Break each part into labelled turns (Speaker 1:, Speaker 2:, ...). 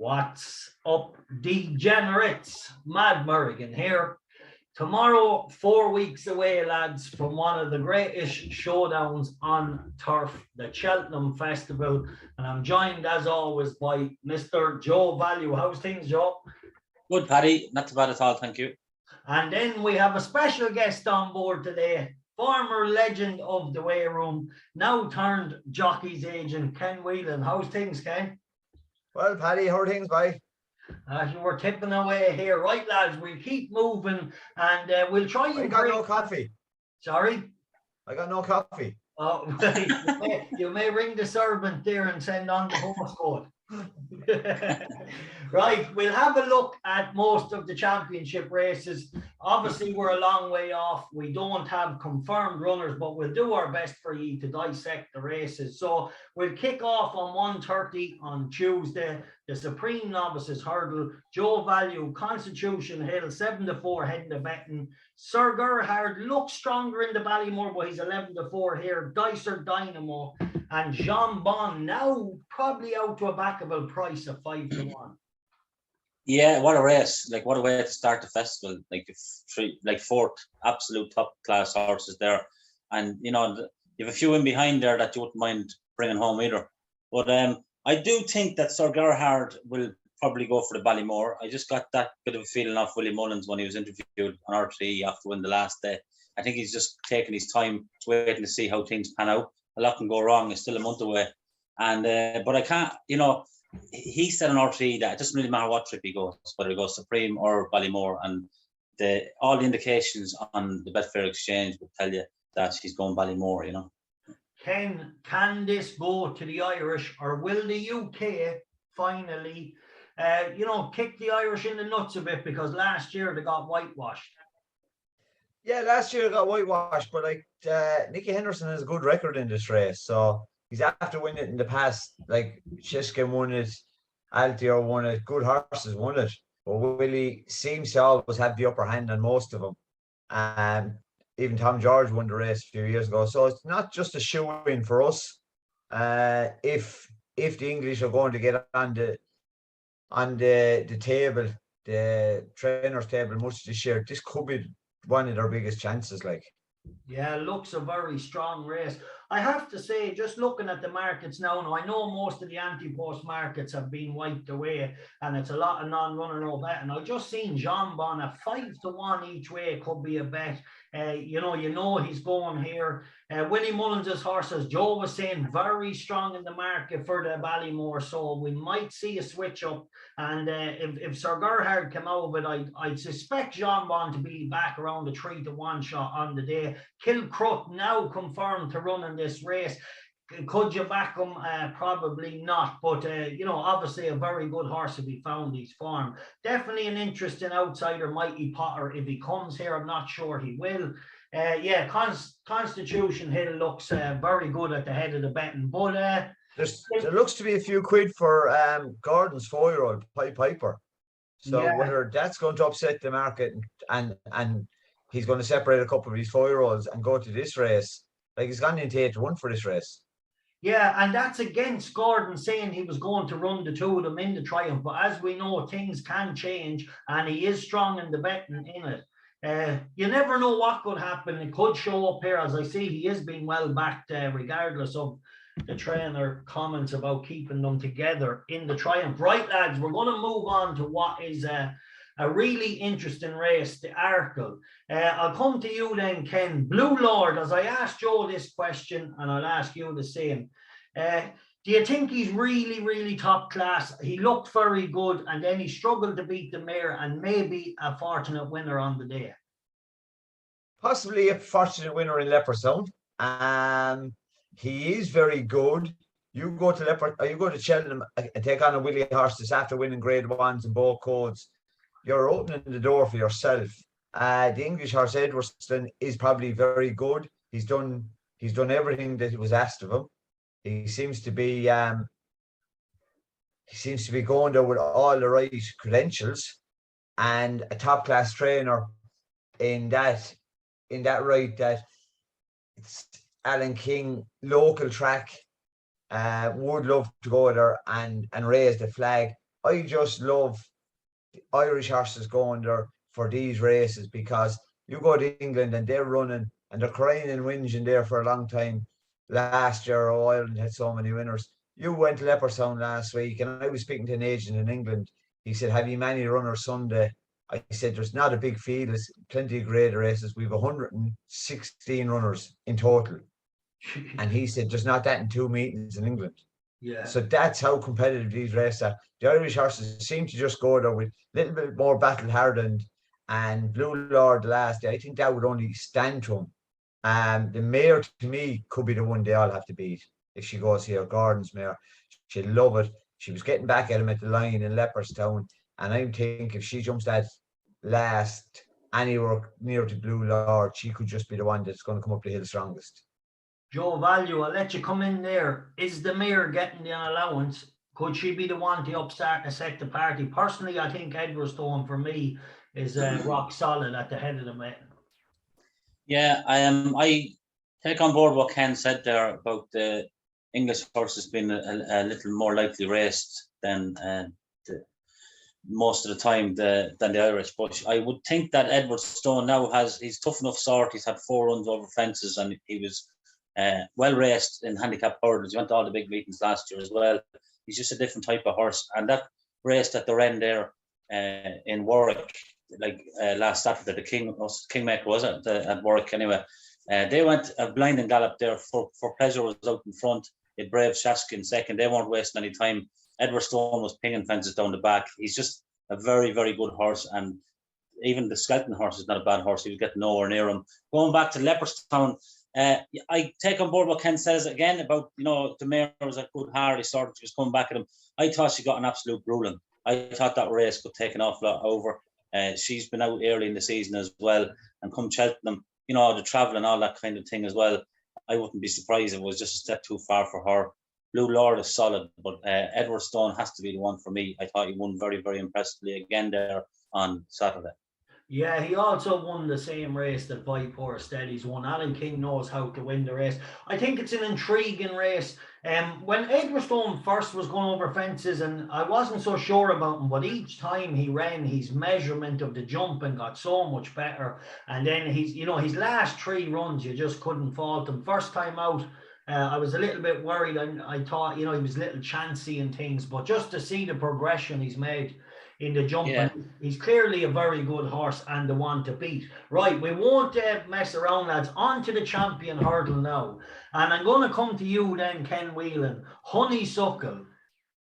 Speaker 1: What's up, degenerates? Mad Murrigan here. Tomorrow, 4 weeks away, lads, from one of the greatest showdowns on turf, the Cheltenham Festival. And I'm joined, as always, by Mr. Joe Value. How's things, Joe?
Speaker 2: Good, Paddy. Not too bad at all, thank you.
Speaker 1: And then we have a special guest on board today, former legend of the weigh room, now turned Jockeys agent, Ken Whelan. How's things, Ken?
Speaker 3: Well, Paddy, how are things, bye?
Speaker 1: We're tipping away here. Right, lads, we'll keep moving and we'll try and...
Speaker 3: I got no coffee.
Speaker 1: Sorry?
Speaker 3: I got no coffee.
Speaker 1: Oh, you may ring the servant there and send on the postcode. Right, we'll have a look at most of the championship races. Obviously, we're a long way off. We don't have confirmed runners, but we'll do our best for you to dissect the races. So we'll kick off on 1:30 on Tuesday. The Supreme Novices Hurdle, Joe Value, Constitution Hill, 7-4 heading to betting. Sir Gerhard looks stronger in the Ballymore, but he's 11-4 here. Dysart Dynamo and Jonbon now probably out to a backable price of 5-1.
Speaker 2: Yeah, what a race! Like, what a way to start the festival. Like fourth absolute top class horses there, and you know you have a few in behind there that you wouldn't mind bringing home either. But I do think that Sir Gerhard will probably go for the Ballymore. I just got that bit of a feeling off Willie Mullins when he was interviewed on RTE after winning the last day. I think he's just taking his time, waiting to see how things pan out. A lot can go wrong. It's still a month away, and but I can't. You know, he said on RTE that it doesn't really matter what trip he goes, whether he goes Supreme or Ballymore, and all the indications on the Betfair Exchange would tell you that he's going Ballymore. You know.
Speaker 1: Can this go to the Irish, or will the UK finally, kick the Irish in the nuts a bit, because last year they got whitewashed?
Speaker 3: Yeah, last year they got whitewashed, but Nicky Henderson has a good record in this race, so he's after winning it in the past. Like Shishkin won it, Altior won it, good horses won it, but Willie seems to always have the upper hand on most of them. Even Tom George won the race a few years ago, so it's not just a shoe-in for us. If the English are going to get on the table, the trainers' table, much this year, this could be one of their biggest chances.
Speaker 1: Yeah, looks a very strong race. I have to say, just looking at the markets now, I know most of the anti-post markets have been wiped away, and it's a lot of non-runner no bet. And I just seen Jonbon at 5-1 each way could be a bet. You know he's going here. Willie Mullins' horses, Joe was saying, very strong in the market for the Ballymore, so we might see a switch up. And if Sir Gerhard came out of it, I'd suspect Jonbon to be back around the 3-1 shot on the day. Kilcrut now confirmed to run in this race. Could you back him? Probably not, but obviously a very good horse if he found his form. Definitely an interesting outsider, Mighty Potter, if he comes here. I'm not sure he will. Constitution Hill looks very good at the head of the betting, but
Speaker 3: there looks to be a few quid for Gordon's 4-year-old Piper. So whether that's going to upset the market and he's going to separate a couple of his 4-year-olds and go to this race, like he's gone into 8-1 for this race.
Speaker 1: Yeah, and that's against Gordon saying he was going to run the two of them in the Triumph. But as we know, things can change, and he is strong in the betting in it. You never know what could happen. It could show up here. As I see, he is being well backed, regardless of the trainer comments about keeping them together in the Triumph. Right, lads, we're going to move on to what is a really interesting race, the Arkle. I'll come to you then, Ken. Blue Lord, as I asked Joe this question, and I'll ask you the same. Do you think he's really, really top class? He looked very good, and then he struggled to beat the mare, and maybe a fortunate winner on the day.
Speaker 3: Possibly a fortunate winner in Leopardstown. He is very good. You go to Cheltenham and take on a Willie horse after winning Grade 1s and both codes. You're opening the door for yourself. The English horse Edwardstone is probably very good. He's done everything that was asked of him. He seems to be going there with all the right credentials, and a top class trainer in that right that it's Alan King local track would love to go there and raise the flag. I just love Irish horses going there for these races, because you go to England and they're running and they're crying and whinging there for a long time. Last year, Ireland had so many winners. You went to Leopardstown last week, and I was speaking to an agent in England. He said, "Have you many runners Sunday?" I said, "There's not a big field. There's plenty of great races. We've 116 runners in total." And he said, "There's not that in 2 meetings in England."
Speaker 1: Yeah.
Speaker 3: So that's how competitive these races are. The Irish horses seem to just go there with a little bit more battle hardened, and Blue Lord last day, I think that would only stand to him. The mare, to me, could be the one they all have to beat. If she goes here, Gordon's mare, she'll love it. She was getting back at him at the line in Leopardstown, and I think if she jumps that last anywhere near to Blue Lord, she could just be the one that's going to come up the hill strongest.
Speaker 1: Joe Value, I'll let you come in there. Is the mare getting the allowance? Could she be the one to upstart and set the party? Personally, I think Edwardstone for me is rock solid at the head of the mare.
Speaker 2: Yeah, I take on board what Ken said there about the English horses being a little more likely raced than most of the time than the Irish. But I would think that Edwardstone now he's tough enough sort. He's had 4 runs over fences, and he was well raced in handicap hurdles. He went to all the big meetings last year as well. He's just a different type of horse, and that race at the end there in Warwick, like last Saturday, the Kingmaker was at Warwick anyway. They went a blinding gallop there. For Pleasure was out in front. It braved Shishkin second. They weren't wasting any time. Edwardstone was pinging fences down the back. He's just a very, very good horse, and even the Skelton horse is not a bad horse. He was getting nowhere near him. Going back to Leopardstown, I take on board what Ken says again about, the mare was a good Hardy sort of, she was coming back at him. I thought she got an absolute grueling. I thought that race could take an awful lot over. She's been out early in the season as well, and come Cheltenham, the travel and all that kind of thing as well. I wouldn't be surprised if it was just a step too far for her. Blue Lord is solid, but Edwardstone has to be the one for me. I thought he won very, very impressively again there on Saturday.
Speaker 1: Yeah, he also won the same race that Vipor Steady's won. Alan King knows how to win the race. I think it's an intriguing race. When Edwardstone first was going over fences, and I wasn't so sure about him, but each time he ran, his measurement of the jumping got so much better. And then his last 3 runs, you just couldn't fault him. First time out, I was a little bit worried. I thought, he was a little chancy and things, but just to see the progression he's made in the jumping, he's clearly a very good horse and the one to beat. Right, we won't mess around, lads. On to the champion hurdle now. And I'm going to come to you then, Ken Whelan. Honeysuckle,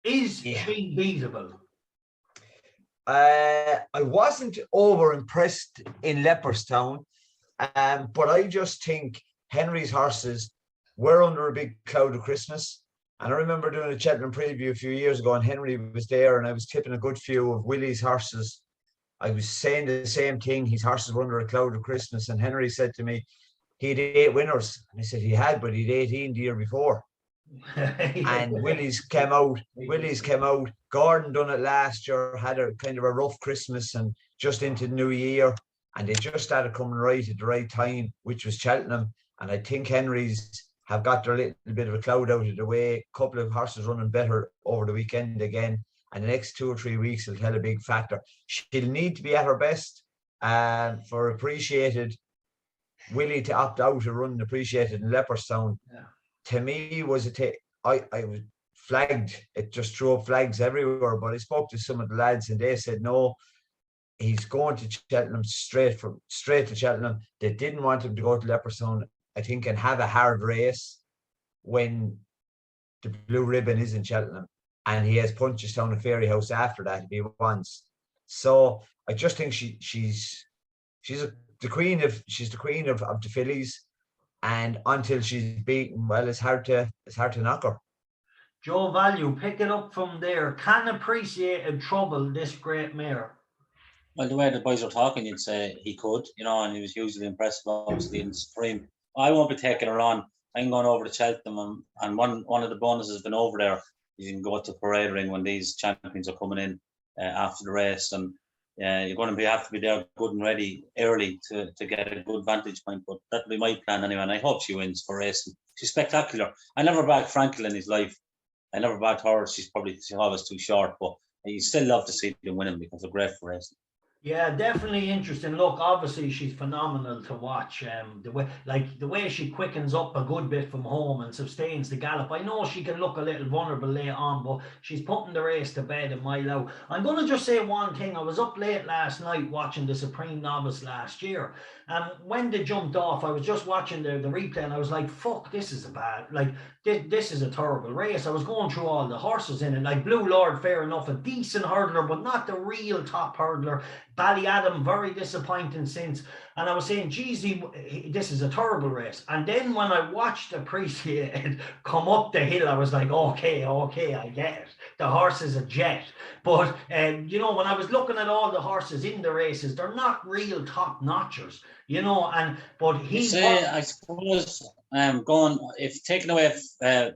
Speaker 1: is she beatable?
Speaker 3: I wasn't over impressed in Leopardstown, but I just think Henry's horses were under a big cloud of Christmas. And I remember doing a Cheltenham preview a few years ago, and Henry was there, and I was tipping a good few of Willie's horses. I was saying the same thing. His horses were under a cloud of Christmas, and Henry said to me, he had 8 winners. And I said he had, but he'd 18 the year before. And Willie's came out. Gordon done it last year, had a kind of a rough Christmas and just into the new year. And they just started coming right at the right time, which was Cheltenham. And I think Henry's have got their little bit of a cloud out of the way. A couple of horses running better over the weekend again. And the next 2 or 3 weeks will tell a big factor. She'll need to be at her best for Appreciated. Willie to opt out to run Appreciated in Leopardstown. Yeah. To me, was I was flagged. It just threw up flags everywhere. But I spoke to some of the lads and they said, no, he's going to Cheltenham straight to Cheltenham. They didn't want him to go to Leopardstown, I think, and have a hard race when the blue ribbon is in Cheltenham, and he has Punchestown and Fairyhouse after that if he wants. So I just think she's the queen of the fillies, and until she's beaten, well, it's hard to knock her.
Speaker 1: Joe Value, pick it up from there. Can Appreciated trouble this great mare?
Speaker 2: Well, the way the boys are talking, you'd say he could, and he was hugely impressive, obviously, in Supreme. I won't be taking her on. I'm going over to Cheltenham, and one of the bonuses has been over there. You can go to parade ring when these champions are coming in after the race, and you're going to have to be there good and ready early to get a good vantage point. But that'll be my plan anyway, and I hope she wins for racing. She's spectacular. I never backed Frankel in his life. I never backed her. She's always too short, but you still love to see them winning because they're great for racing.
Speaker 1: Yeah, definitely interesting. Look, obviously she's phenomenal to watch. The way she quickens up a good bit from home and sustains the gallop. I know she can look a little vulnerable later on, but she's putting the race to bed a mile out. I'm going to just say one thing. I was up late last night watching the Supreme Novice last year, and when they jumped off, I was just watching the replay, and I was like, "Fuck, this is a bad this is a terrible race." I was going through all the horses in it, like Blue Lord, fair enough, a decent hurdler, but not the real top hurdler. Ballyadam, very disappointing since. And I was saying, geez, this is a terrible race. And then when I watched Appreciate come up the hill, I was like, okay, I get it. The horse is a jet. But, when I was looking at all the horses in the races, they're not real top notchers, but
Speaker 2: I suppose, if taking away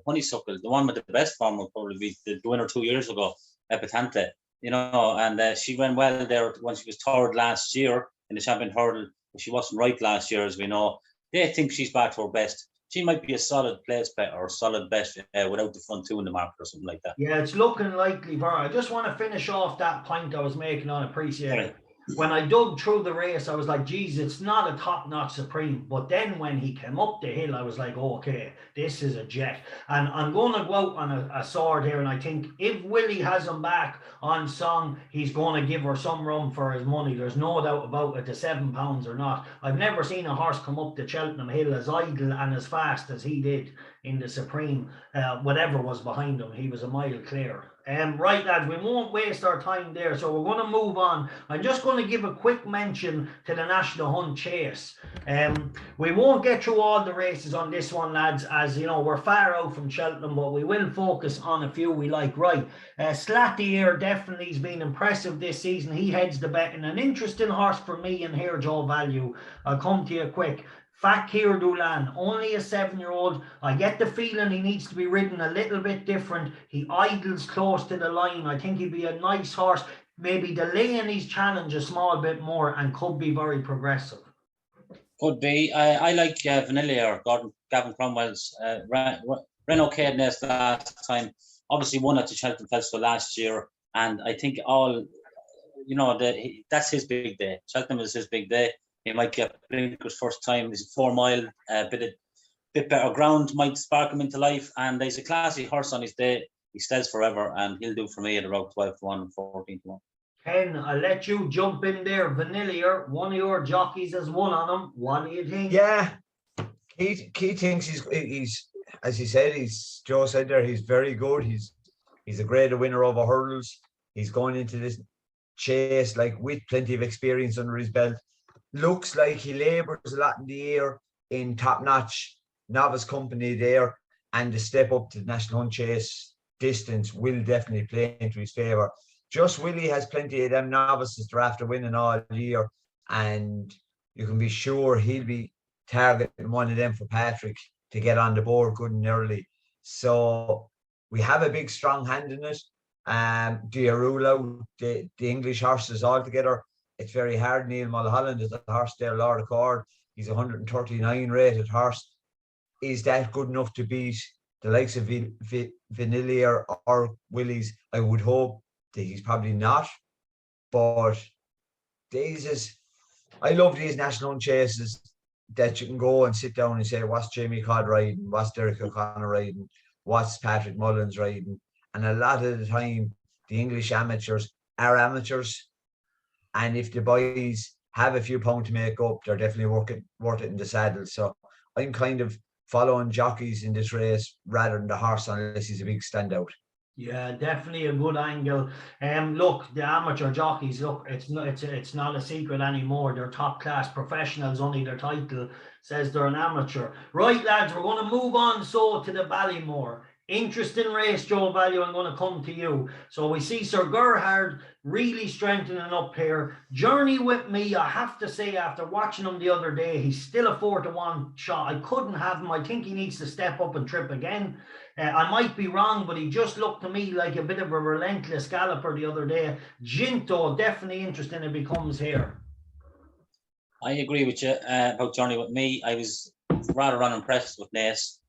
Speaker 2: Honeysuckle, the one with the best form would probably be the winner 2 years ago, Epitante. And she went well there when she was third last year in the champion hurdle. She wasn't right last year, as we know. They think she's back to her best. She might be a solid place bet or a solid bet without the front two in the market or something like that.
Speaker 1: Yeah, it's looking likely. I just want to finish off that point I was making on Appreciate.
Speaker 2: Right.
Speaker 1: When I dug through the race, I was like, geez, it's not a top-notch Supreme. But then when he came up the hill, I was like, okay, this is a jet. And I'm going to go out on a sword here, and I think if Willie has him back on song, he's going to give her some run for his money. There's no doubt about it, the £7 or not. I've never seen a horse come up the Cheltenham Hill as idle and as fast as he did in the Supreme. Whatever was behind him, he was a mile clear. Right, lads, we won't waste our time there, so we're going to move on. I'm just going to give a quick mention to the National Hunt Chase. We won't get through all the races on this one, lads, as we're far out from Cheltenham, but we will focus on a few we like. Right, Slatty here definitely has been impressive this season. He heads the betting. An interesting horse for me in here, Joe Value. I'll come to you quick. Fakir Dulan, only a 7-year-old. I get the feeling he needs to be ridden a little bit different. He idles close to the line. I think he'd be a nice horse, maybe delaying his challenge a small bit more, and could be very progressive.
Speaker 2: Could be. I like Vanilla or Gavin Cromwell's ran okay in this last time. Obviously won at the Cheltenham Festival last year, and I think that's his big day. Cheltenham is his big day. He might get blinkers first time. He's a 4 mile, bit better ground might spark him into life. And there's a classy horse on his day. He stays forever, and he'll do for me at about 12 to 1 and 14 to 1. Ken,
Speaker 1: I'll let you jump in there. Vanilla, one of your jockeys has won on him. What do you think?
Speaker 3: Yeah, he thinks he's as he said, Joe said there, he's very good. He's a great winner over hurdles. He's going into this chase with plenty of experience under his belt. Looks like he labours a lot in the air in top-notch novice company there, and the step up to the National Hunt Chase distance will definitely play into his favour. Just Willie has plenty of them novices they're after winning all year, and you can be sure he'll be targeting one of them for Patrick to get on the board good and early. So we have a big strong hand in it. Do you rule out the English horses altogether? It's very hard. Neil Mulholland is a horse there, Lord Accord. He's a 139 rated horse. Is that good enough to beat the likes of Vanilla or Willie's? I would hope that he's probably not. But I love these National Hunt Chases that you can go and sit down and say, what's Jamie Codd riding? What's Derek O'Connor riding? What's Patrick Mullins riding? And a lot of the time, the English amateurs are amateurs. And if the boys have a few pounds to make up, they're definitely worth it in the saddle. So I'm kind of following jockeys in this race rather than the horse, unless he's a big standout.
Speaker 1: Yeah, definitely a good angle. Look, the amateur jockeys, it's not a secret anymore. They're top class professionals. Only their title says they're an amateur. Right, lads, we're going to move on to the Ballymore. Interesting race, Joe Value. I'm going to come to you. So we see Sir Gerhard really strengthening up here. Journey with me, I have to say, after watching him the other day, he's still a 4 to 1 shot. I couldn't have him. I think he needs to step up and trip again. I might be wrong, but he just looked to me like a bit of a relentless galloper the other day. Ginto, definitely interesting if he comes here.
Speaker 2: I agree with you about Journey with me. I was rather unimpressed with Nace.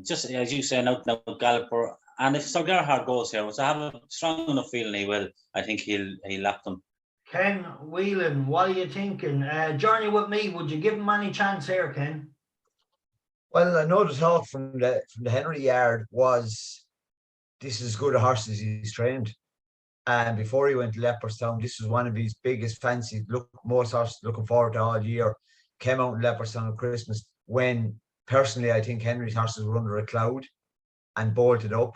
Speaker 2: Just as you say, an out-and-out galloper, And if Sir Gerhard goes here, which I have a strong enough feeling he will, I think he'll lap them.
Speaker 1: Ken Whelan, what are you thinking? Journey with me, would you give him any chance here, Ken?
Speaker 3: Well, I know the talk from the Henry yard was this is as good a horse as he's trained. And before he went to Leopardstown, this was one of his biggest fancies. Most horses looking forward to all year. Came out in Leopardstown at Christmas when personally I think Henry's horses were under a cloud and bolted up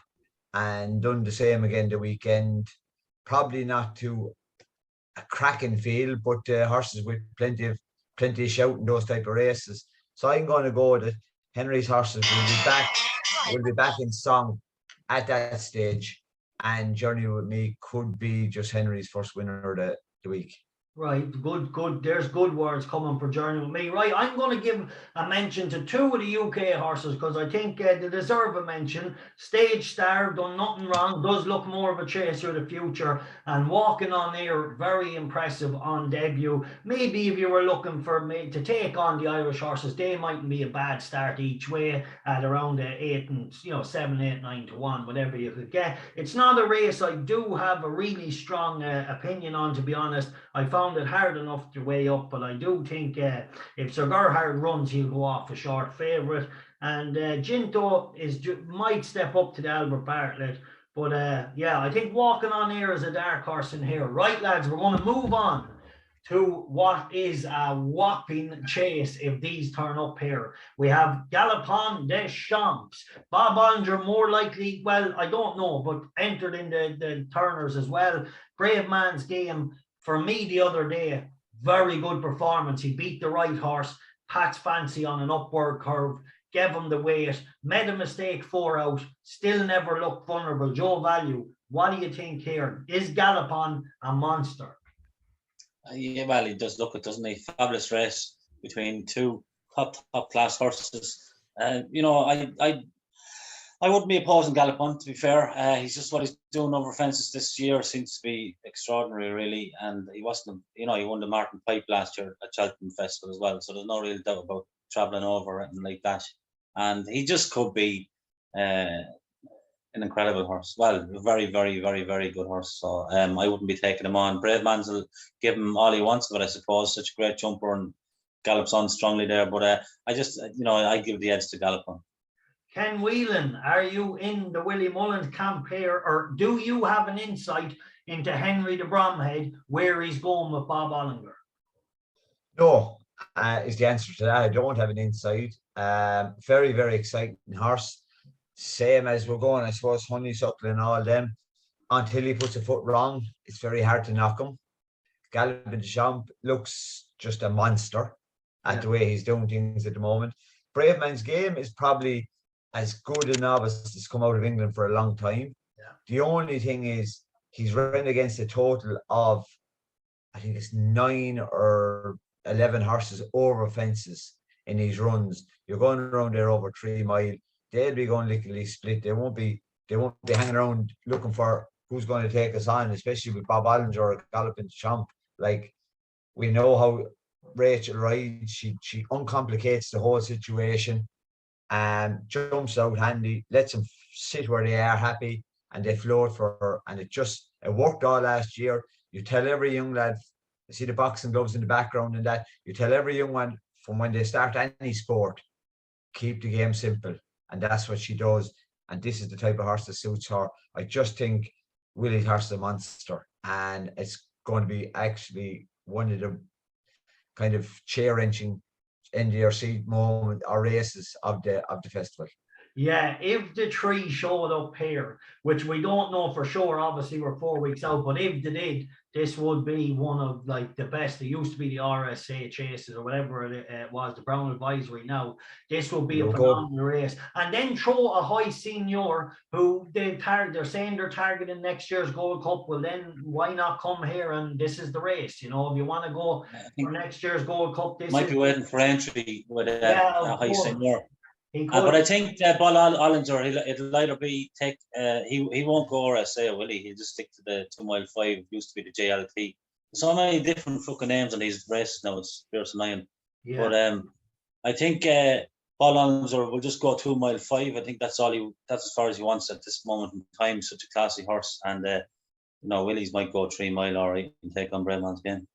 Speaker 3: and done the same again the weekend. Probably not to a cracking field, but horses with plenty of shout in those type of races. So I'm going to go that Henry's horses will be back in song at that stage, and Journey with Me could be just Henry's first winner of the week.
Speaker 1: Right, good. There's good words coming for Journey with Me. Right, I'm going to give a mention to two of the UK horses because I think they deserve a mention. Stage Star, done nothing wrong, does look more of a chaser of the future, and Walking on Air, very impressive on debut. Maybe if you were looking for me to take on the Irish horses, they mightn't be a bad start each way at around 8 and 7, 8, 9 to 1, whatever you could get. It's not a race I do have a really strong opinion on, to be honest. I found it hard enough to weigh up, but I do think if Sir Gerhard runs, he'll go off a short favourite. And Ginto might step up to the Albert Bartlett. But I think Walking on Air is a dark horse in here. Right, lads, we're going to move on to what is a whopping chase if these turn up here. We have Galopin des Champs. Bob Olinger more likely, well, I don't know, but entered in the turners as well. Bravemansgame. For me the other day, very good performance. He beat the right horse, Pat's Fancy on an upward curve, gave him the weight, made a mistake 4 out, still never looked vulnerable. Joe Value, what do you think here? Is Galopin a monster?
Speaker 2: Yeah, well, he does look it, doesn't he? Fabulous race between two top class horses. I wouldn't be opposing Galopin, to be fair. He's just what he's doing over fences this year seems to be extraordinary, really. And he wasn't, he won the Martin Pipe last year at Cheltenham Festival as well. So there's no real doubt about travelling over and like that. And he just could be an incredible horse. Well, a very, very, very, very good horse. So I wouldn't be taking him on. Bravemans will give him all he wants, but I suppose such a great jumper and gallops on strongly there. But I just, I give the edge to Galopin.
Speaker 1: Ken Whelan, are you in the Willie Mullins camp here, or do you have an insight into Henry de Bromhead, where he's going with Bob Olinger?
Speaker 3: No, is the answer to that. I don't have an insight. Very, very exciting horse. Same as we're going, I suppose, Honeysuckle and all them. Until he puts a foot wrong, it's very hard to knock him. Galopin des Champs looks just a monster at the way he's doing things at the moment. Bravemansgame is probably as good a novice that's come out of England for a long time.
Speaker 1: Yeah.
Speaker 3: The only thing is he's run against a total of, I think it's 9 or 11 horses over fences in these runs. You're going around there over 3 mile. They'll be going lickety split. They won't be hanging around looking for who's going to take us on, especially with Bob Olinger or Galopin des Champs. Like, we know how Rachel rides. She uncomplicates the whole situation and jumps out handy, lets them sit where they are happy, and they float for her. And it worked all last year. You tell every young lad, you see the boxing gloves in the background and that, you tell every young one from when they start any sport, keep the game simple. And that's what she does. And this is the type of horse that suits her. I just think Willie's horse is a monster. And it's going to be actually one of the kind of chair-wrenching end of your seat moment or races of the festival.
Speaker 1: Yeah, if the 3 showed up here, which we don't know for sure, obviously we're 4 weeks out, but if they did, this would be one of like the best. It used to be the RSA Chases or whatever it was, the Brown Advisory now. This will be a phenomenal race. And then throw a high senior who they're saying they're targeting next year's Gold Cup. Well, then why not come here and this is the race? If you want to go for next year's Gold Cup, this
Speaker 2: might be waiting for entry with a high senior. But I think Bob Olinger, it'll either be he won't go RSA, will he? He'll just stick to the 2 mile 5. It used to be the JLT. So many different fucking names on these races now. It's fierce annoying. Yeah. But I think Bob Paul Olinger will just go 2 mile 5. I think that's as far as he wants at this moment in time. Such a classy horse, and Willie's might go 3 mile all right and take on Bravemansgame.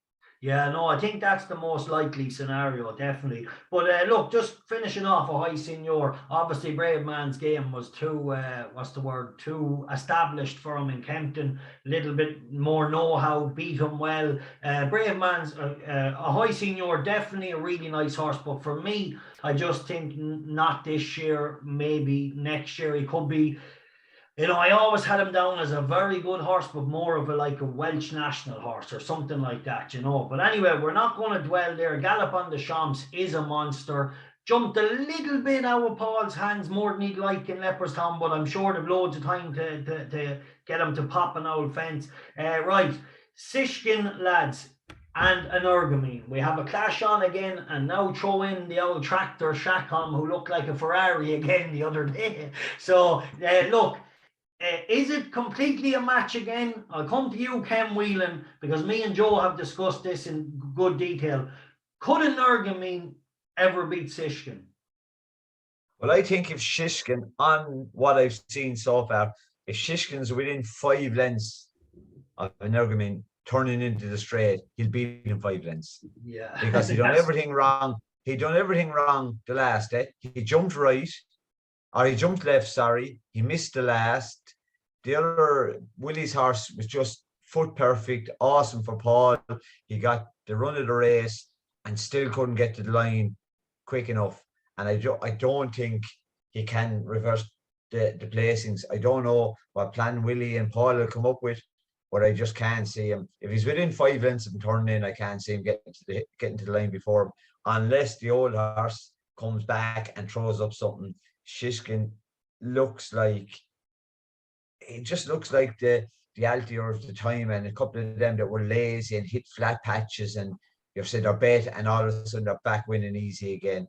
Speaker 1: Yeah, no, I think that's the most likely scenario, definitely. But look, just finishing off a high senior, obviously Bravemansgame was too established for him in Kempton. A little bit more know-how, beat him well. Bravemans, a high senior, definitely a really nice horse. But for me, I just think not this year, maybe next year. He could be. I always had him down as a very good horse, but more of a Welsh national horse or something like that, But anyway, we're not going to dwell there. Galopin de Champs is a monster. Jumped a little bit out of Paul's hands more than he'd like in Leopardstown, but I'm sure they've loads of time to get him to pop an old fence. Right, Shishkin, lads, and Energumene. We have a clash on again, and now throw in the old tractor Shacom, who looked like a Ferrari again the other day. So, look. Is it completely a match again? I'll come to you, Ken Whelan, because me and Joe have discussed this in good detail. Could Energumene ever beat Shishkin?
Speaker 3: Well, I think if Shishkin, on what I've seen so far, if Shishkin's within 5 lengths of Energumene turning into the straight, he'll beat him 5 lengths.
Speaker 1: Yeah.
Speaker 3: Because he done everything wrong. He done everything wrong the last day. He jumped right. Or he jumped left, sorry. He missed the last. The other, Willie's horse was just foot perfect, awesome for Paul. He got the run of the race and still couldn't get to the line quick enough. And I don't think he can reverse the placings. I don't know what plan Willie and Paul will come up with, but I just can't see him. If he's within 5 lengths of him turning in, I can't see him getting to the line before him, unless the old horse comes back and throws up something. Shishkin looks like the Altior of the time, and a couple of them that were lazy and hit flat patches, and you've said they're bet, and all of a sudden they're back winning easy again.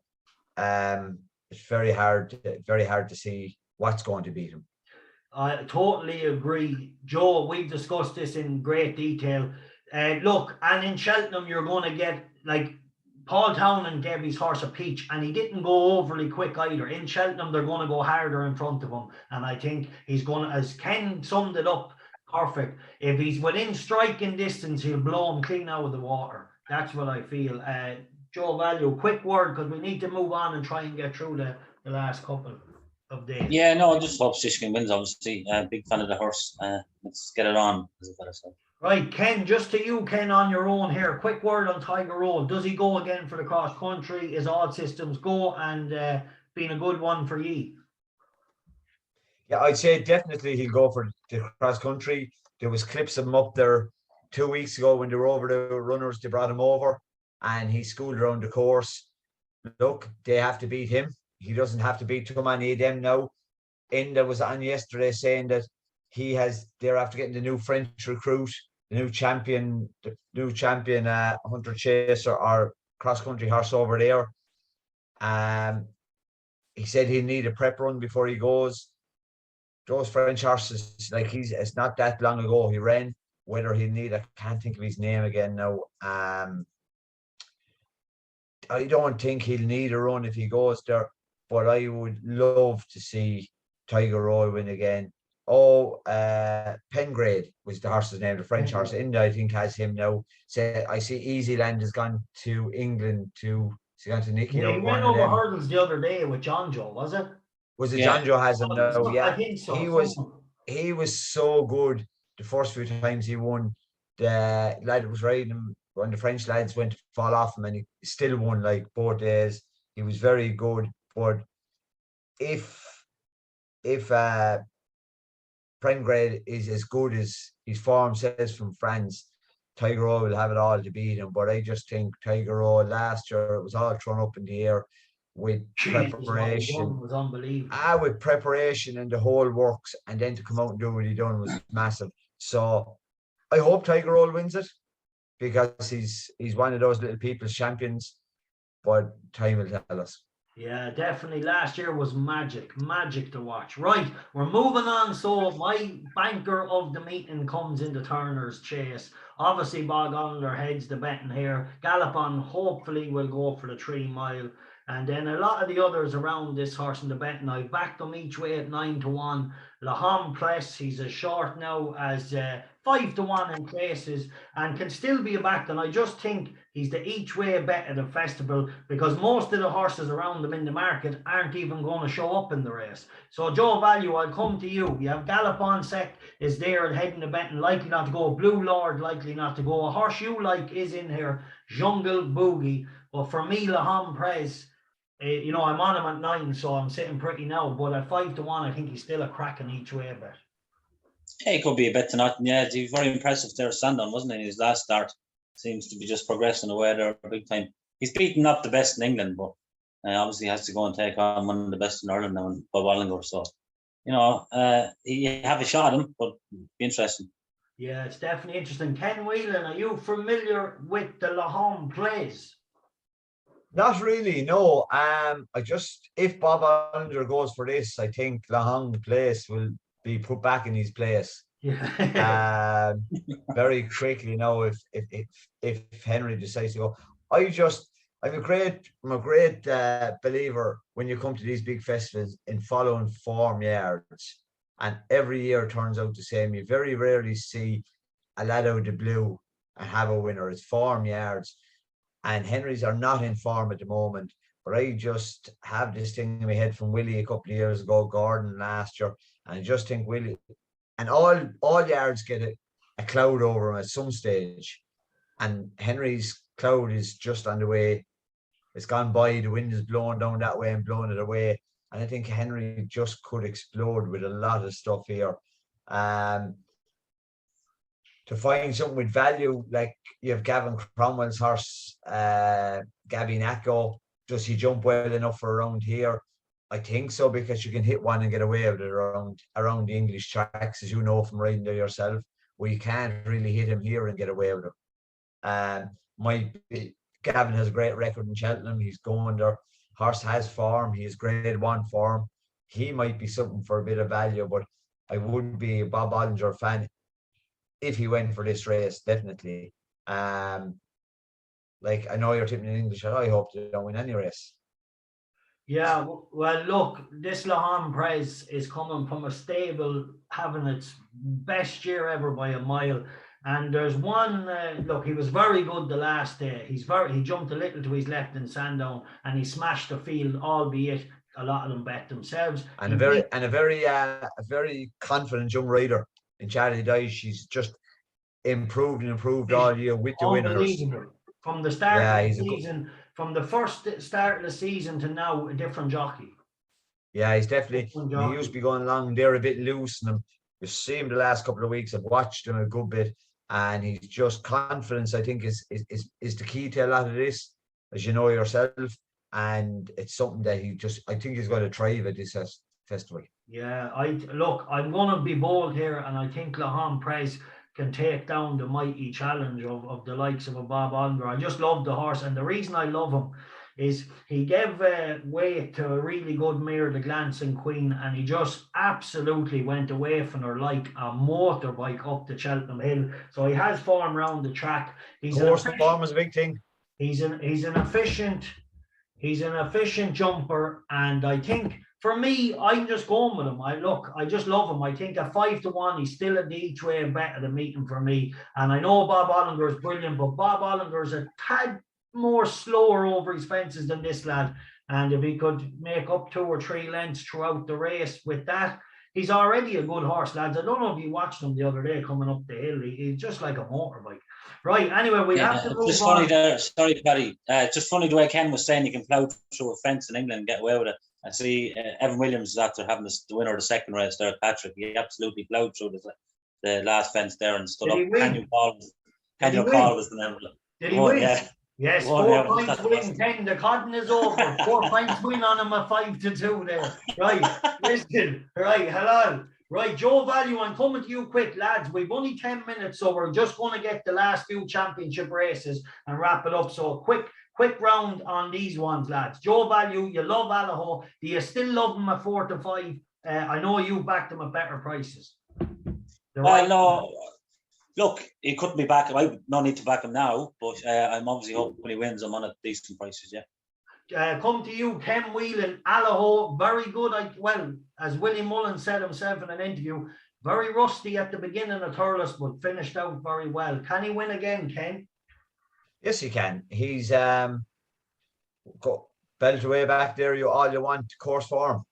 Speaker 3: It's very hard to see what's going to beat him.
Speaker 1: I totally agree, Joe. We've discussed this in great detail. Look, and in Cheltenham, you're going to get Paul Townshend gave his horse a peach, and he didn't go overly quick either. In Cheltenham, they're going to go harder in front of him, and I think he's going to, as Ken summed it up, perfect. If he's within striking distance, he'll blow him clean out of the water. That's what I feel. Joe Value, quick word, because we need to move on and try and get through the last couple of days.
Speaker 2: Yeah, no, I just hope Shishkin wins, obviously. Big fan of the horse. Let's get it on, as I said.
Speaker 1: Right, Ken, just to you, Ken, on your own here. Quick word on Tiger Roll. Does he go again for the cross country? Is all systems go, and been a good one for ye?
Speaker 3: Yeah, I'd say definitely he'll go for the cross country. There was clips of him up there 2 weeks ago when they were over the runners. They brought him over, and he schooled around the course. Look, they have to beat him. He doesn't have to beat too many of them now. Indo was on yesterday saying that they're after getting the new French recruit, the new champion hunter chaser or cross country horse over there. He said he'll need a prep run before he goes. Those French horses, it's not that long ago he ran. Whether he'll need, I can't think of his name again now. I don't think he'll need a run if he goes there, but I would love to see Tiger Roy win again. Pengrade was the horse's name, the French horse. Indo, I think, has him now. So I see Easyland has gone to England to Nicky.
Speaker 1: Yeah, he went over hurdles the other day with John Joe, was it?
Speaker 3: Was it John Joe has him now? Yeah,
Speaker 1: I think so.
Speaker 3: He was so good the first few times he won. The lad that was riding him, when the French lads went to fall off him, and he still won both days. He was very good. But if Pengrade is as good as his form says from France, Tiger Roy will have it all to beat him. But I just think Tiger Roy last year, it was all thrown up in the air with preparation.
Speaker 1: Was unbelievable.
Speaker 3: With preparation and the whole works, and then to come out and do what he done was massive. So I hope Tiger Roy wins it, because he's one of those little people's champions. But time will tell us.
Speaker 1: Yeah, definitely. Last year was magic to watch. Right, we're moving on. So my banker of the meeting comes into Turner's Chase. Obviously, Bog Olinger heads the betting here. Galopin hopefully will go for the 3 mile. And then a lot of the others around this horse in the betting, I've backed them each way at 9-1. Laham Press, he's as short now as 5-1 in places and can still be a backed. And I just think he's the each way bet at the festival because most of the horses around them in the market aren't even going to show up in the race. So Joe Value, I'll come to you. You have Galopin Sec is there at head in the betting, likely not to go. Blue Lord, likely not to go. A horse you like is in here, Jungle Boogie. But for me, Laham Press, you know, I'm on him at 9, so I'm sitting pretty now. But at 5-1, I think he's still a cracking each way bet.
Speaker 2: Yeah, he could be a bet to nothing. Yeah, he was very impressive there, Sandown, wasn't he? In his last start, seems to be just progressing away there big time. He's beaten up the best in England, but obviously has to go and take on one of the best in Ireland now, Bob Olinger. So, you know, you have a shot at him, but it'll be interesting.
Speaker 1: Yeah, it's definitely interesting. Ken Whelan, are you familiar with the Laham plays?
Speaker 3: Not really, no. I just, if Bob Olinger goes for this, I think Laham place will be put back in his place.
Speaker 1: Yeah.
Speaker 3: Very quickly now if Henry decides to go. I'm a great believer when you come to these big festivals in following form yards, and every year turns out the same. You very rarely see a lad out of the blue and have a winner. It's form yards. And Henrys are not in form at the moment. But I just have this thing in my head from Willie a couple of years ago, Gordon last year. And I just think Willie, and all yards get a cloud over him at some stage. And Henry's cloud is just on the way. It's gone by, the wind is blowing down that way and blowing it away. And I think Henry just could explode with a lot of stuff here. To find something with value, like you have Gavin Cromwell's horse, Gabby Nacko, does he jump well enough for around here? I think so, because you can hit one and get away with it around the English tracks, as you know from riding there yourself, where you can't really hit him here and get away with it. Gavin has a great record in Cheltenham. He's going there. Horse has form. He has grade 1 form. He might be something for a bit of value, but I would be a Bob Olinger fan if he went for this race, definitely. Like, I know you're tipping in English, and I hope they don't win any race.
Speaker 1: Yeah, well, look, this Laham Press is coming from a stable having its best year ever by a mile. And there's one, look, he was very good the last day. He jumped a little to his left in Sandown and he smashed the field, albeit a lot of them bet themselves. And a
Speaker 3: very confident young rider in Charlie Dyche. She's just improved all year with the winners.
Speaker 1: From the start of the season, from the first start of the season to now, a different jockey.
Speaker 3: Yeah, he's definitely. He used to be going along there a bit loose, and you see him the last couple of weeks. I've watched him a good bit, and he's just confidence. I think is the key to a lot of this, as you know yourself, and it's something that I think he's going to thrive at this festival.
Speaker 1: Yeah, I'm going to be bold here, and I think Laham Press can take down the mighty challenge of the likes of a Bob Olinger. I just love the horse, and the reason I love him is he gave weight to a really good mare, the Glancing Queen, and he just absolutely went away from her like a motorbike up the Cheltenham Hill. So he has form around the track.
Speaker 3: Form is a big thing.
Speaker 1: He's an efficient jumper, and I think for me, I'm just going with him. I just love him. I think at 5-1, he's still at the each way bet of the meeting for me. And I know Bob Olinger is brilliant, but Bob Olinger is a tad more slower over his fences than this lad. And if he could make up 2 or 3 lengths throughout the race with that, he's already a good horse, lads. I don't know if you watched him the other day coming up the hill. He's just like a motorbike. Right, anyway, we have to move
Speaker 2: just
Speaker 1: on.
Speaker 2: Funny there. Sorry, Paddy. Just funny the way Ken was saying you can plough through a fence in England and get away with it. I see Evan Williams is after having the winner of the second race there at Patrick. He absolutely ploughed through the last fence there and stood up. Daniel Paul was the name of it.
Speaker 1: Did he win? Yeah. Yes, 4 points win, 10. The cotton is over. 4 points win on him at 5-2 there. Right, listen. Right, hello. Right, Joe Value, I'm coming to you quick, lads. We've only 10 minutes, so we're just going to get the last few championship races and wrap it up. So quick round on these ones, lads. Joe Value, you love Allaho. Do you still love them at 4-5? I know you backed them at better prices.
Speaker 2: No. Look, he couldn't be back. I no need to back him now, but I'm obviously hoping when he wins, I'm on at decent prices, yeah.
Speaker 1: come to you, Ken Whelan, Allaho, very good. As Willie Mullins said himself in an interview, very rusty at the beginning of Thurles, but finished out very well. Can he win again, Ken?
Speaker 3: Yes, he can. He's belt away back there. All you want course form.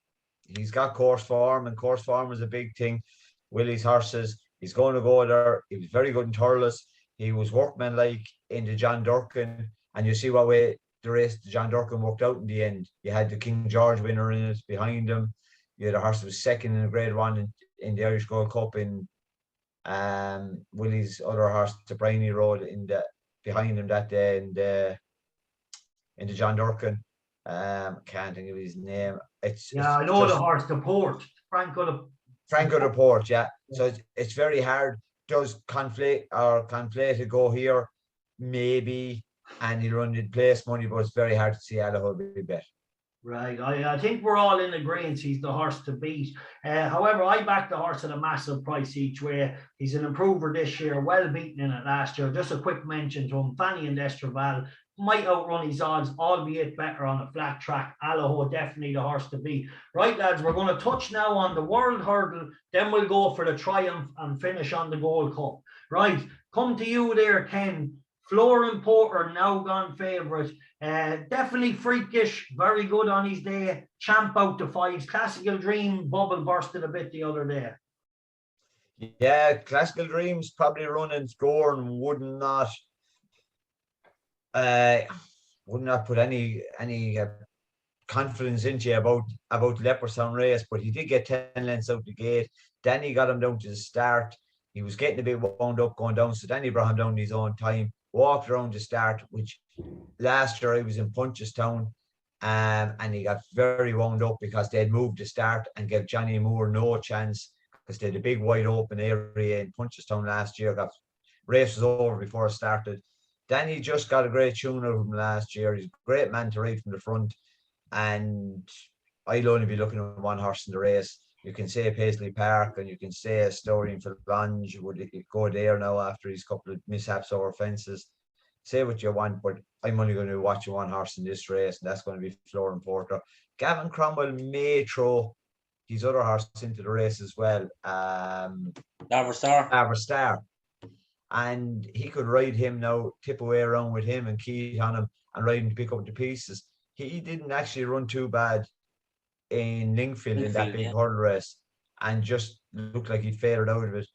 Speaker 3: He's got course form, and course form is a big thing. Willie's horses. He's going to go there. He was very good in Thurles. He was workmanlike into John Durkin, and you see what way the race John Durkin worked out in the end. You had the King George winner in it behind him. You had a horse that was second in a Grade 1 in the Irish Gold Cup in Willie's other horse, the Briney Road, behind him that day in the John Durkin. Can't think of his name.
Speaker 1: I know the horse, the Port, Franco
Speaker 3: the Port, yeah. So it's very hard. Does conflate to go here? Maybe, and he'll run the place money, but it's very hard to see Allaho be bet.
Speaker 1: Right, I think we're all in agreement he's the horse to beat. However, I backed the horse at a massive price each way. He's an improver this year, well beaten in it last year. Just a quick mention to him, Fanny and Estraval might outrun his odds, albeit better on a flat track. Allaho, definitely the horse to beat. Right, lads, we're going to touch now on the World Hurdle, then we'll go for the Triumph and finish on the Gold Cup. Right, come to you there, Ken. Florin Porter, now gone favourite. Definitely freakish, very good on his day. Champ out to 5s. Classical Dream bubble bursted a bit the other day.
Speaker 3: Yeah, Classical Dreams probably running score and would not put any confidence into you about the Leopardstown race, but he did get 10 lengths out the gate. Danny got him down to the start. He was getting a bit wound up going down, so Danny brought him down in his own time, walked around the start, which last year he was in Punchestown, and he got very wound up because they had moved the start and gave Johnny Moore no chance because they had a big wide open area in Punchestown last year. Race was over before it started. Danny just got a great tune out of him last year. He's a great man to ride from the front, and I'll only be looking at one horse in the race. You can say Paisley Park, and you can say a story in Philblange. Would it go there now after his couple of mishaps over fences? Say what you want, but I'm only going to watch one horse in this race, and that's going to be Florin Porter. Gavin Cromwell may throw his other horse into the race as well. Star. And he could ride him now, tip away around with him and key on him and ride him to pick up the pieces. He didn't actually run too bad in Lingfield in that big hurdle race, and just looked like he'd faded out of it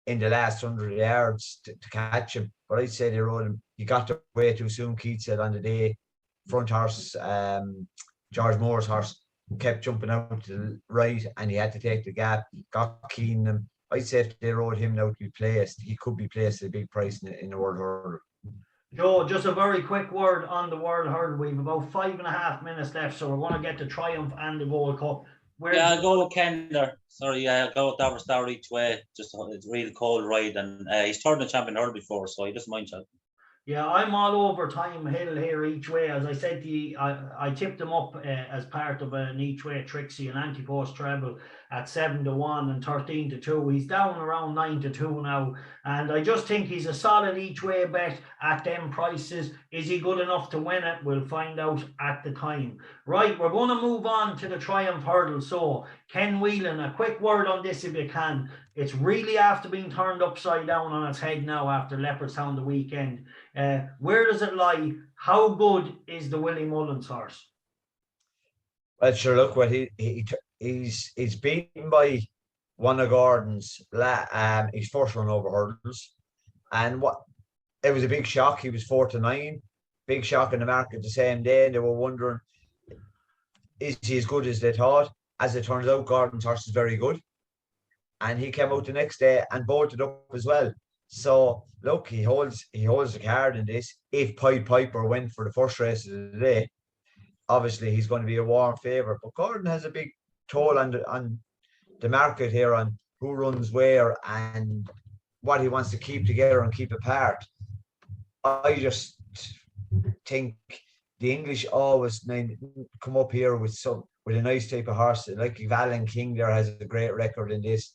Speaker 3: in the last 100 yards to catch him. But I'd say they rode him. He got away too soon, Keith said on the day. Front horse, George Moore's horse, kept jumping out to the right, and he had to take the gap. Got keen him. I'd say if they rode him now to be placed, he could be placed at a big price in the World Hurdle.
Speaker 1: Joe, just a very quick word on the World Hurdle. We've about 5.5 minutes left, so we're going to get the Triumph and the Gold Cup.
Speaker 2: I'll go with Ken there. Sorry, I'll go with Edwardstone each way. Just it's a real cold ride, and he's turned the champion hurdle before, so he doesn't mind Cheltenham.
Speaker 1: Yeah, I'm all over Time Hill here each way. As I said to you, I tipped him up as part of an each way Trixie and anti-post treble at 7-1 and 13-2. He's down around 9-2 now, and I just think he's a solid each way bet at them prices. Is he good enough to win it? We'll find out at the time. Right, we're going to move on to the Triumph Hurdle. So, Ken Whelan, a quick word on this if you can. It's really after being turned upside down on its head now after Leopardstown the weekend. Where does it lie? How good is the Willie Mullins horse?
Speaker 3: Well, sure, look, what he's beaten by one of Gordon's his first run over hurdles, and it was a big shock. He was 4-9, big shock in the market the same day, and they were wondering, is he as good as they thought? As it turns out, Gordon's horse is very good, and he came out the next day and bolted up as well. So look, he holds the card in this. If Pied Piper went for the first race of the day, obviously he's going to be a warm favourite. But Gordon has a big toll on the market here on who runs where and what he wants to keep together and keep apart. I just think the English always come up here with a nice type of horse. Like Valen King there has a great record in this.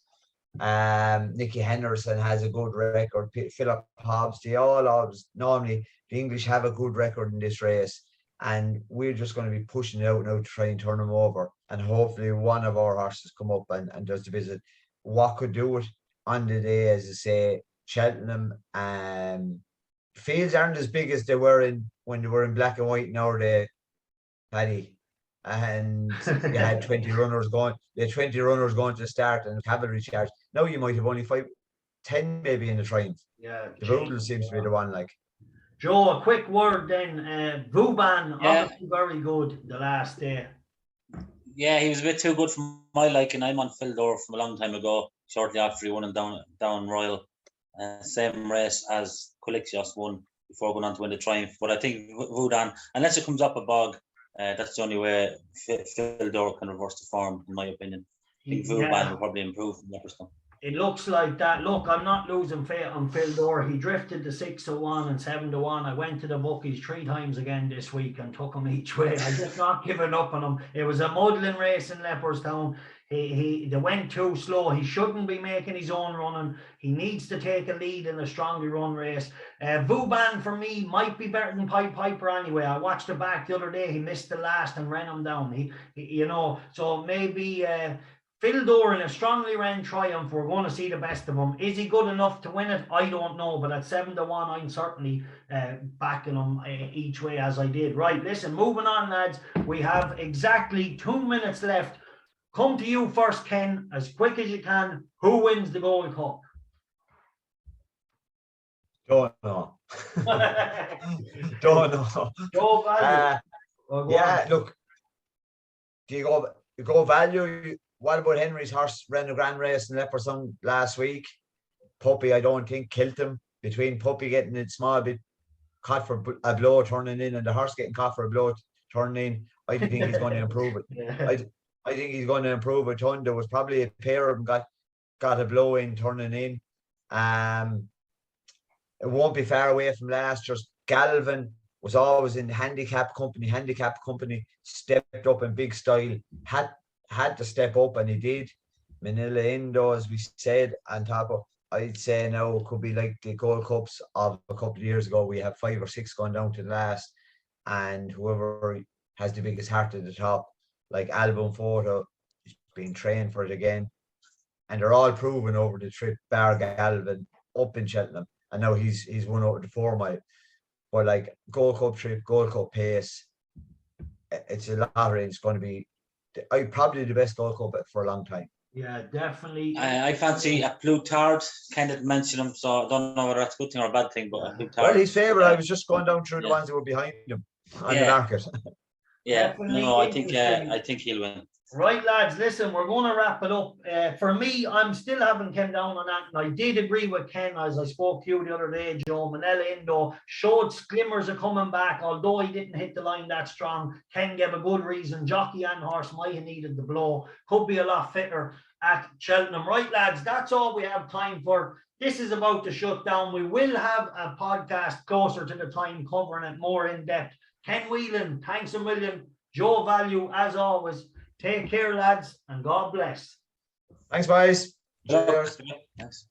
Speaker 3: Nicky Henderson has a good record. Philip Hobbs, they all always normally the English have a good record in this race, and we're just going to be pushing it out now to try and turn them over. And hopefully one of our horses come up and does the visit. What could do it on the day, as I say, Cheltenham fields aren't as big as they were when they were in black and white nowadays, Paddy. And you had 20 runners going. You had 20 runners going to the start and cavalry charge. Now you might have only 10 maybe in the Triumph.
Speaker 1: Yeah,
Speaker 3: the Boodle seems to be the one. Like
Speaker 1: Joe, a quick word then. Vauban, obviously very good the last day.
Speaker 2: Yeah, he was a bit too good for my liking. I'm on Phil Door from a long time ago, shortly after he won in down Royal. Same race as Colixios won before going on to win the Triumph. But I think Vauban, unless it comes up a bog, that's the only way Phil Door can reverse the form, in my opinion. I think Vauban will probably improve from Edwardstone.
Speaker 1: It looks like that. Look, I'm not losing faith on Phil Door. He drifted to 6-1 and 7-1. I went to the bookies 3 times again this week and took him each way. I just not giving up on him. It was a muddling race in Leopardstown. They went too slow. He shouldn't be making his own running. He needs to take a lead in a strongly run race. Vauban for me might be better than Pied Piper anyway. I watched the back the other day. He missed the last and ran him down. He so maybe Phil Door in a strongly ran Triumph. We're going to see the best of him. Is he good enough to win it? I don't know, but at 7-1, I'm certainly backing him each way as I did. Right, listen, moving on, lads. We have exactly 2 minutes left. Come to you first, Ken, as quick as you can. Who wins the Gold Cup?
Speaker 3: Don't know. Don't know.
Speaker 1: Go value.
Speaker 3: Yeah, look. Do you go value? What about Henry's horse ran a grand race in Leopardstown last week? Puppy, I don't think, killed him. Between Puppy getting a small bit caught for a blow turning in and the horse getting caught for a blow turning in, I think he's going to improve it. Yeah. I think he's going to improve a ton. There was probably a pair of them got a blow in turning in. It won't be far away from last year's. Galvin was always in handicap company, stepped up in big style, had to step up, and he did. Minella Indo, as we said, on top of, I'd say now it could be like the Gold Cups of a couple of years ago. We have 5 or 6 going down to the last, and whoever has the biggest heart at the top, like Album Photo, is being trained for it again. And they're all proven over the trip, bar Galvin up in Cheltenham. And now he's won over the 4 mile. But like Gold Cup trip, Gold Cup pace, it's a lottery. It's going to be probably the best Gold Cup for a long time.
Speaker 1: Yeah, definitely.
Speaker 2: I fancy a Plutard. Ken didn't mention him, so I don't know whether that's a good thing or a bad thing. But a Plutard.
Speaker 3: Well, he's favourite. I was just going down through the ones that were behind him on the market.
Speaker 2: Yeah, definitely. No, I think he'll win.
Speaker 1: Right, lads, listen, we're going to wrap it up. For me, I'm still haven't come down on that. And I did agree with Ken, as I spoke to you the other day, Joe. Minella Indo showed glimmers of coming back, although he didn't hit the line that strong. Ken gave a good reason. Jockey and horse might have needed the blow. Could be a lot fitter at Cheltenham. Right, lads, that's all we have time for. This is about to shut down. We will have a podcast closer to the time covering it more in depth. Ken Whelan, thanks a million. Joe Value, as always. Take care, lads, and God bless.
Speaker 3: Thanks, boys. Cheers.
Speaker 2: Thanks.